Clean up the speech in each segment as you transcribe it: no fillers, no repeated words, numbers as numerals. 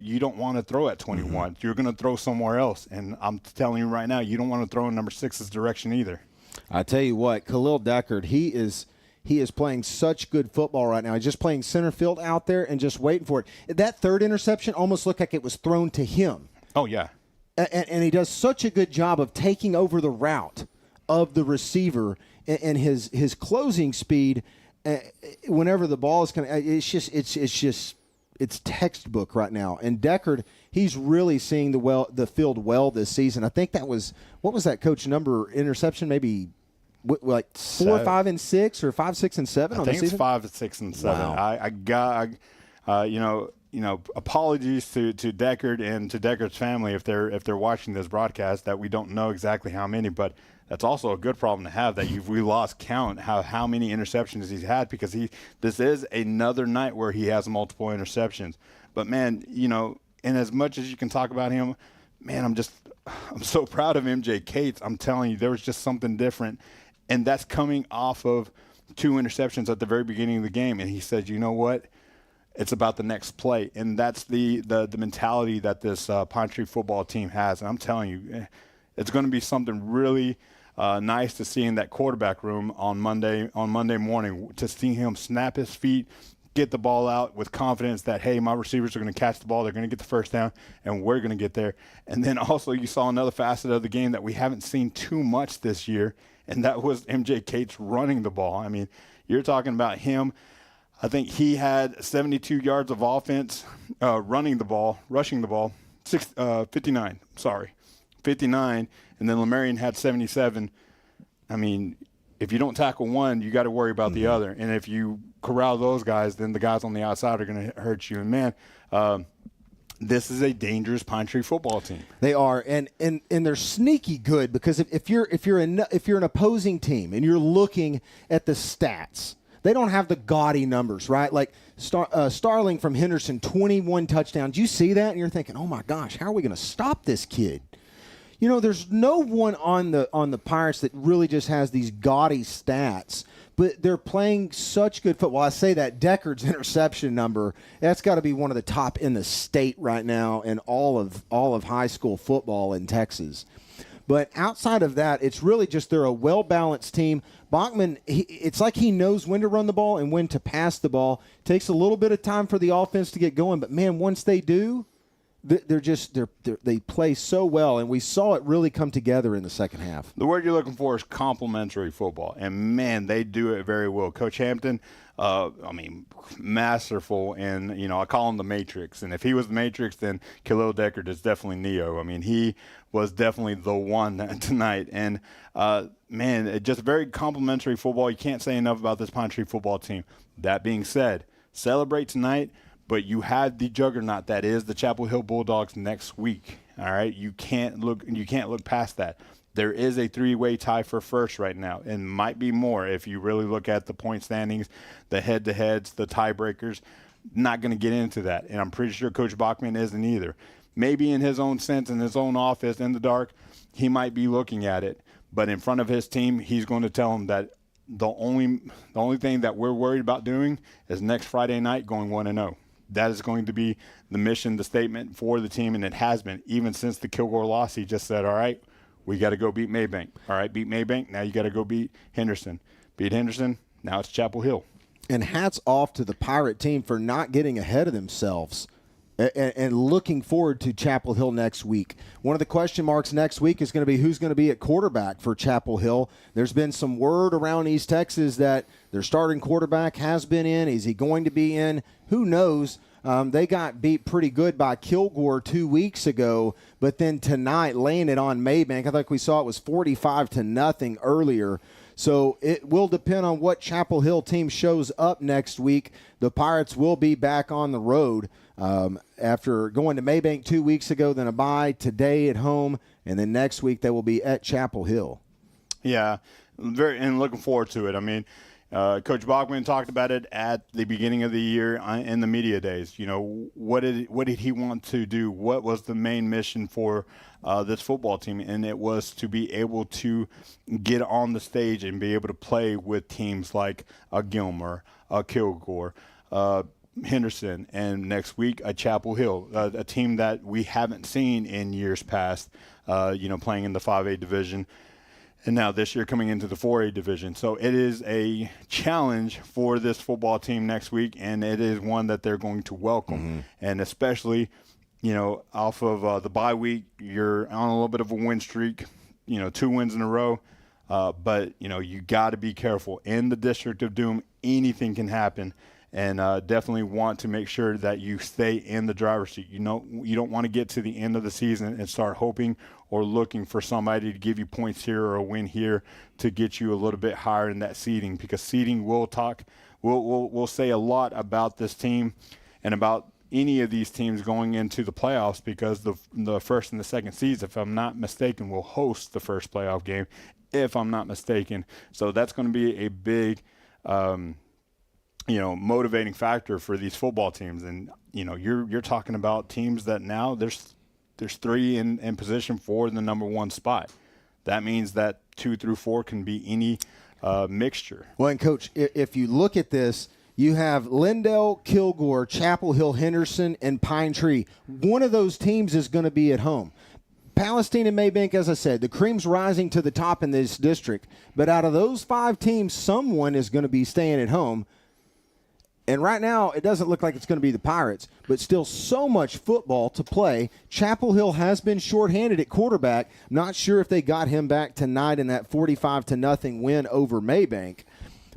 you don't want to throw at 21. You're going to throw somewhere else. And I'm telling you right now, you don't want to throw in number 6's direction either. I tell you what, Khalil Deckard, he is playing such good football right now. He's just playing center field out there and just waiting for it. That third interception almost looked like it was thrown to him. Oh, yeah. And he does such a good job of taking over the route of the receiver, and his closing speed whenever the ball is coming, it's textbook right now. And Deckard, he's really seeing the field well this season. I think that was, what was that coach number interception? Maybe like 4, 5, and 6, or 5, 6, and 7 on the season. I think it's 5, 6, and 7. Wow. Apologies to Deckard and to Deckard's family if they're watching this broadcast that we don't know exactly how many, but that's also a good problem to have, that we lost count how many interceptions he's had, because this is another night where he has multiple interceptions. But man, and as much as you can talk about him, man, I'm so proud of MJ Cates. I'm telling you, there was just something different, and that's coming off of 2 interceptions at the very beginning of the game. And he said, you know what? It's about the next play, and that's the mentality that this Pine Tree football team has. And I'm telling you, it's going to be something really nice to see in that quarterback room on Monday morning, to see him snap his feet, get the ball out with confidence that, hey, my receivers are going to catch the ball, they're going to get the first down, and we're going to get there. And then also you saw another facet of the game that we haven't seen too much this year, and that was MJ Cates running the ball. I mean, you're talking about him. I think he had 72 yards of offense rushing the ball, 59, and then Lemarion had 77. I mean, if you don't tackle one, you got to worry about the other. And if you corral those guys, then the guys on the outside are going to hurt you. And, man, this is a dangerous Pine Tree football team. They are, and they're sneaky good, because if you're an opposing team and you're looking at the stats, they don't have the gaudy numbers, right? Like Starling from Henderson, 21 touchdowns. You see that, and you're thinking, oh, my gosh, how are we going to stop this kid? There's no one on the Pirates that really just has these gaudy stats, but they're playing such good football. I say that Deckard's interception number, that's got to be one of the top in the state right now in all of high school football in Texas. But outside of that, it's really just they're a well-balanced team. Bachman, it's like he knows when to run the ball and when to pass the ball. Takes a little bit of time for the offense to get going, but, man, once they do, they play so well, and we saw it really come together in the second half. The word you're looking for is complementary football, and, man, they do it very well. Coach Hampton, masterful, and, I call him the Matrix. And if he was the Matrix, then Khalil Deckard is definitely Neo. I mean, he was definitely the one tonight. And, man, just very complimentary football. You can't say enough about this Pine Tree football team. That being said, celebrate tonight, but you have the juggernaut that is the Chapel Hill Bulldogs next week. All right, you can't look past that. There is a 3-way tie for first right now, and might be more if you really look at the point standings, the head-to-heads, the tiebreakers. Not going to get into that, and I'm pretty sure Coach Bachman isn't either. Maybe in his own sense, in his own office, in the dark, he might be looking at it, but in front of his team, he's going to tell them that the only thing that we're worried about doing is next Friday night going 1-0. That is going to be the mission, the statement for the team, and it has been even since the Kilgore loss. He just said, all right, we got to go beat Maybank. All right, beat Maybank. Now you got to go beat Henderson. Beat Henderson. Now it's Chapel Hill. And hats off to the Pirate team for not getting ahead of themselves and looking forward to Chapel Hill next week. One of the question marks next week is going to be who's going to be at quarterback for Chapel Hill. There's been some word around East Texas that their starting quarterback has been in. Is he going to be in? Who knows? They got beat pretty good by Kilgore 2 weeks ago, but then tonight laying it on Maybank. I think we saw it was 45-0 earlier. So it will depend on what Chapel Hill team shows up next week. The Pirates will be back on the road after going to Maybank 2 weeks ago, then a bye today at home, and then next week they will be at Chapel Hill. Yeah, and looking forward to it. I mean, Coach Bachman talked about it at the beginning of the year in the media days. What did he want to do? What was the main mission for this football team? And it was to be able to get on the stage and be able to play with teams like Gilmer, Kilgore, Henderson, and next week Chapel Hill, a team that we haven't seen in years past, playing in the 5A division. And now this year coming into the 4A division. So it is a challenge for this football team next week, and it is one that they're going to welcome. Mm-hmm. And especially, off of the bye week, you're on a little bit of a win streak, 2 wins in a row. But, you got to be careful. In the District of Doom, anything can happen. And definitely want to make sure that you stay in the driver's seat. You don't want to get to the end of the season and start hoping or looking for somebody to give you points here or a win here to get you a little bit higher in that seeding, because seeding will say a lot about this team and about any of these teams going into the playoffs, because the first and the second seeds, if I'm not mistaken, will host the first playoff game, if I'm not mistaken. So that's going to be a big motivating factor for these football teams. And, you're talking about teams that now there's 3 in position for the number 1 spot. That means that 2 through 4 can be any mixture. Well, and Coach, if you look at this, you have Lindell, Kilgore, Chapel Hill, Henderson, and Pine Tree. One of those teams is going to be at home. Palestine and Maybank, as I said, the cream's rising to the top in this district. But out of those 5 teams, someone is going to be staying at home. And right now, it doesn't look like it's going to be the Pirates, but still so much football to play. Chapel Hill has been shorthanded at quarterback. Not sure if they got him back tonight in that 45-0 win over Maybank.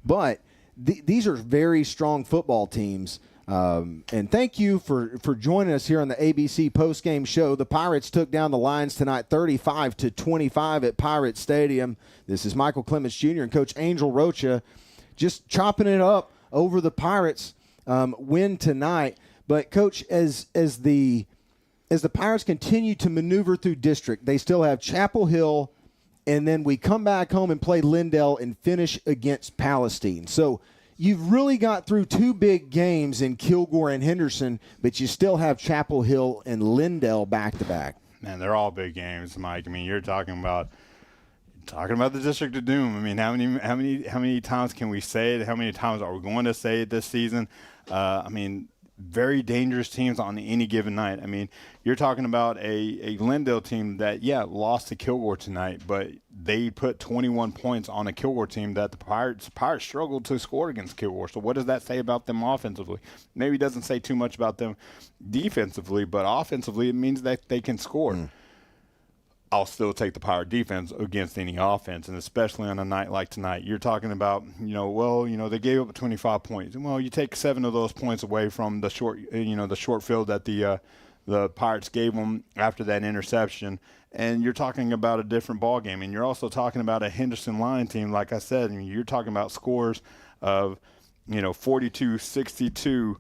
But these are very strong football teams. And thank you for joining us here on the ABC postgame show. The Pirates took down the Lions tonight 35-25 at Pirate Stadium. This is Michael Clements Jr. and Coach Angel Rocha just chopping it up over the Pirates win tonight. But, Coach, as the Pirates continue to maneuver through district, they still have Chapel Hill, and then we come back home and play Lindell and finish against Palestine. So you've really got through 2 big games in Kilgore and Henderson, but you still have Chapel Hill and Lindell back-to-back. Man, they're all big games, Mike. I mean, you're talking about the District of Doom. I mean, how many times can we say it? How many times are we going to say it this season? Very dangerous teams on any given night. I mean, you're talking about a Lindell team that, lost to Kilgore tonight, but they put 21 points on a Kilgore team that the Pirates struggled to score against Kilgore. So what does that say about them offensively? Maybe it doesn't say too much about them defensively, but offensively it means that they can score. I'll still take the Pirate defense against any offense, and especially on a night like tonight. You're talking about, they gave up 25 points. Well, you take 7 of those points away from the short field that the Pirates gave them after that interception, and you're talking about a different ball game. And you're also talking about a Henderson Lion team, like I said. I mean, you're talking about scores of, 42, 62,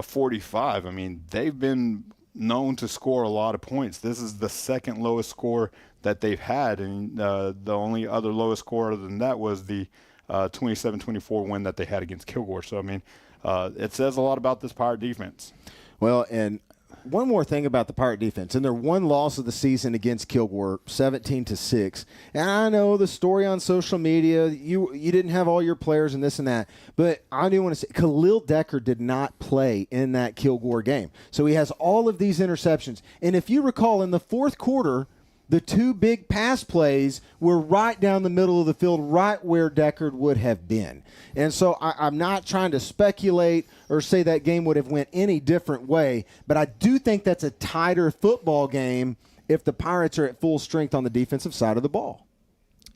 45. I mean, they've been known to score a lot of points. This is the second lowest score that they've had, and the only other lowest score other than that was the 27-24 win that they had against Kilgore. So, I mean, it says a lot about this Pirate defense. Well, and one more thing about the Pirate defense, and their one loss of the season against Kilgore, 17-6. And I know the story on social media, you didn't have all your players and this and that, but I do want to say Khalil Decker did not play in that Kilgore game. So he has all of these interceptions. And if you recall, in the fourth quarter, the 2 big pass plays were right down the middle of the field, right where Deckard would have been. And so I'm not trying to speculate or say that game would have went any different way, but I do think that's a tighter football game if the Pirates are at full strength on the defensive side of the ball.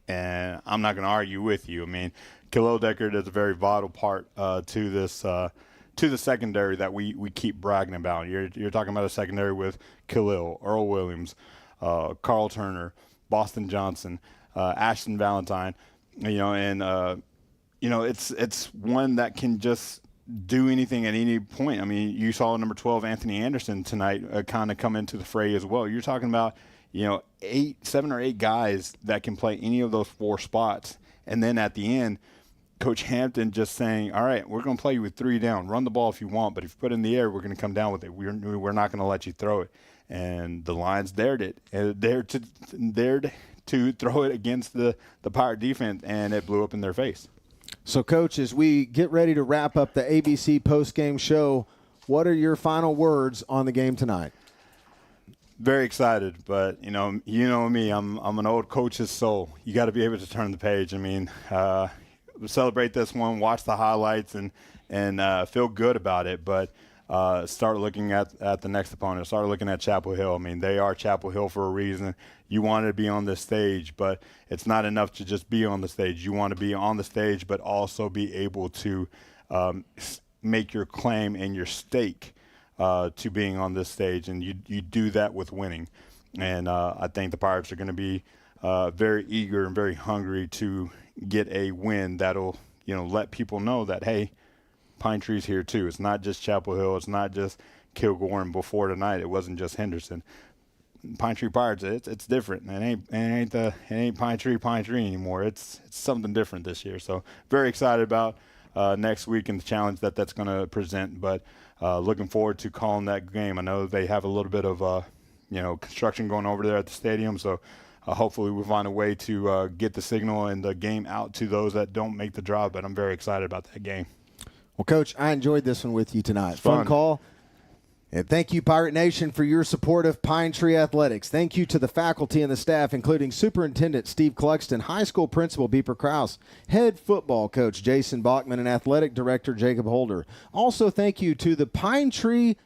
And I'm not going to argue with you. I mean, Khalil Deckard is a very vital part to this to the secondary that we keep bragging about. You're talking about a secondary with Khalil, Earl Williams, Carl Turner, Boston Johnson, Ashton Valentine, it's one that can just do anything at any point. I mean, you saw number 12, Anthony Anderson tonight kind of come into the fray as well. You're talking about, 7 or 8 guys that can play any of those 4 spots. And then at the end, Coach Hampton just saying, all right, we're going to play you with 3 down. Run the ball if you want, but if you put it in the air, we're going to come down with it. We're not going to let you throw it. And the Lions dared it. Dared to throw it against the Pirate defense, and it blew up in their face. So, Coach, as we get ready to wrap up the ABC postgame show, what are your final words on the game tonight? Very excited, but you know me. I'm an old coach's soul. You got to be able to turn the page. I mean, celebrate this one, watch the highlights, and feel good about it. But start looking at the next opponent. Start looking at Chapel Hill. I mean, they are Chapel Hill for a reason. You want to be on this stage, but it's not enough to just be on the stage. You want to be on the stage, but also be able to make your claim and your stake to being on this stage, and you do that with winning. And I think the Pirates are going to be very eager and very hungry to get a win that'll let people know that, hey, Pine Tree's here too. It's not just Chapel Hill. It's not just Kilgore, and before tonight it wasn't just Henderson. Pine Tree Pirates, it's different. It ain't Pine Tree anymore. It's something different this year. So very excited about next week and the challenge that's going to present. But looking forward to calling that game. I know they have a little bit of construction going over there at the stadium. So hopefully we'll find a way to get the signal and the game out to those that don't make the drive. But I'm very excited about that game. Well, Coach, I enjoyed this one with you tonight. It's Fun fun call. And thank you, Pirate Nation, for your support of Pine Tree Athletics. Thank you to the faculty and the staff, including Superintendent Steve Cluxton, High School Principal Beeper Krause, Head Football Coach Jason Bachman, and Athletic Director Jacob Holder. Also, thank you to the Pine Tree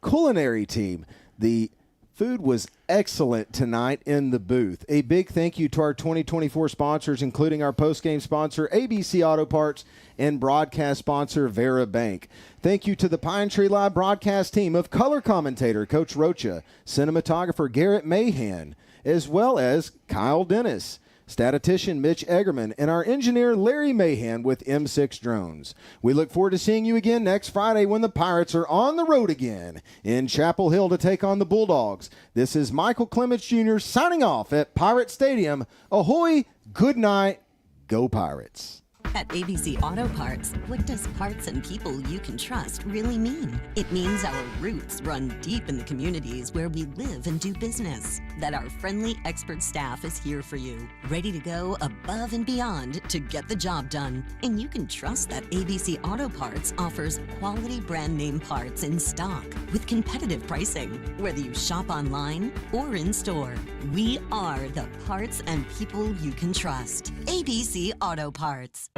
Culinary Team. The food was excellent tonight in the booth. A big thank you to our 2024 sponsors, including our postgame sponsor, ABC Auto Parts, and broadcast sponsor, Vera Bank. Thank you to the Pine Tree Live broadcast team of color commentator Coach Rocha, cinematographer Garrett Mahan, as well as Kyle Dennis, statistician Mitch Eggerman, and our engineer Larry Mahan with M6 Drones. We look forward to seeing you again next Friday when the Pirates are on the road again in Chapel Hill to take on the Bulldogs. This is Michael Clements Jr. signing off at Pirate Stadium. Ahoy, good night, go Pirates. At ABC Auto Parts, what does parts and people you can trust really mean? It means our roots run deep in the communities where we live and do business. That our friendly expert staff is here for you, ready to go above and beyond to get the job done. And you can trust that ABC Auto Parts offers quality brand name parts in stock with competitive pricing, whether you shop online or in store. We are the parts and people you can trust. ABC Auto Parts.